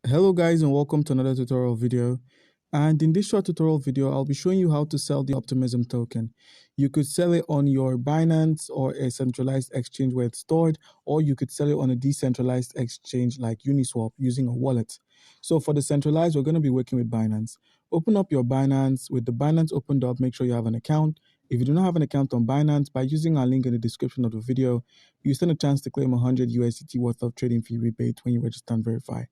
Hello guys, and welcome to another tutorial video. And in this short tutorial video, I'll be showing you how to sell the Optimism token. You could sell it on your Binance or a centralized exchange where it's stored, or you could sell it on a decentralized exchange like Uniswap using a wallet. So for the centralized, we're going to be working with Binance. Open up your Binance. With the Binance opened up, make sure you have an account. If you do not have an account on Binance, by using our link in the description of the video, you stand a chance to claim 100 USDT worth of trading fee rebate when you register and verify.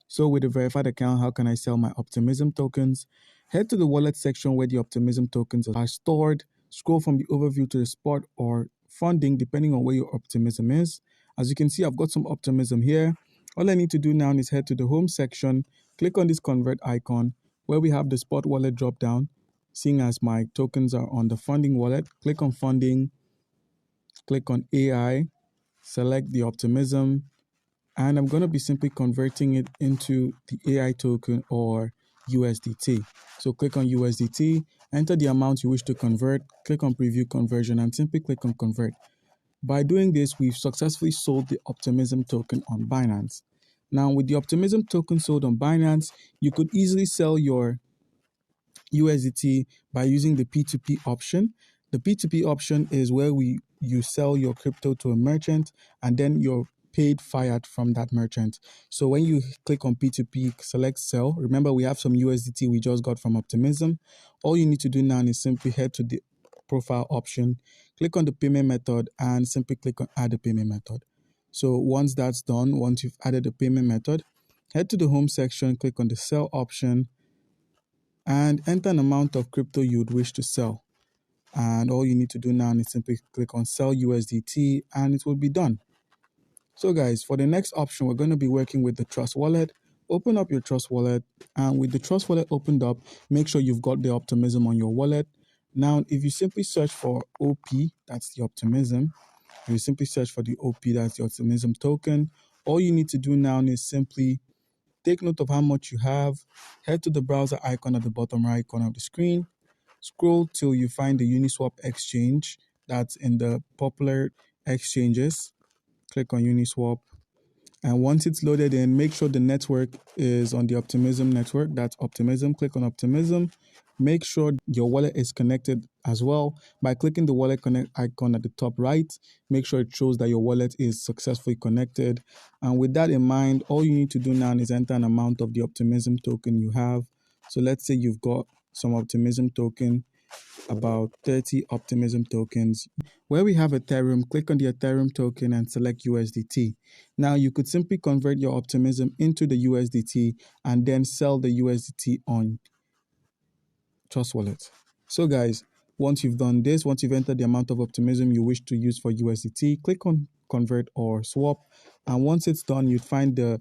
So with a verified account, how can I sell my Optimism tokens? Head to the wallet section where the Optimism tokens are stored. Scroll from the overview to the spot or funding, depending on where your Optimism is. As you can see, I've got some Optimism here. All I need to do now is head to the home section, click on this convert icon where we have the spot wallet drop down. Seeing as my tokens are on the funding wallet, click on funding, click on AI, select the Optimism, and I'm going to be simply converting it into the AI token or USDT. So click on USDT, enter the amount you wish to convert, click on preview conversion, and simply click on convert. By doing this, we've successfully sold the Optimism token on Binance. Now, with the Optimism token sold on Binance, you could easily sell your USDT by using the P2P option. The P2P option is where you sell your crypto to a merchant and then you're paid fiat from that merchant. So when you click on P2P, select sell. Remember, we have some USDT we just got from Optimism. All you need to do now is simply head to the profile option, click on the payment method, and simply click on add a payment method. So once that's done, once you've added the payment method, head to the home section, click on the sell option, and enter an amount of crypto you'd wish to sell. And all you need to do now is simply click on sell USDT and it will be done. So guys, for the next option, we're going to be working with the Trust Wallet. Open up your Trust Wallet, and with the Trust Wallet opened up, make sure you've got the Optimism on your wallet. Now, if you simply search for OP, that's the Optimism. If you simply search for the OP, that's the Optimism token. All you need to do now is simply take note of how much you have, head to the browser icon at the bottom right corner of the screen, scroll till you find the Uniswap exchange that's in the popular exchanges. Click on Uniswap. And once it's loaded in, make sure the network is on the Optimism network. That's Optimism. Click on Optimism. Make sure your wallet is connected as well by clicking the wallet connect icon at the top right. Make sure it shows that your wallet is successfully connected. And with that in mind, all you need to do now is enter an amount of the Optimism token you have. So let's say you've got some Optimism token, about 30 Optimism tokens. Where we have Ethereum, click on the Ethereum token and select USDT. Now you could simply convert your Optimism into the USDT and then sell the USDT on Trust Wallet. So guys, once you've done this, once you've entered the amount of Optimism you wish to use for USDT, click on convert or swap. And once it's done, you'd find the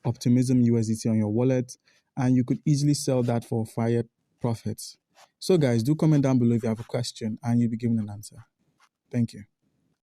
Optimism USDT on your wallet and you could easily sell that for fiat profits. So guys, do comment down below if you have a question and you'll be given an answer. Thank you.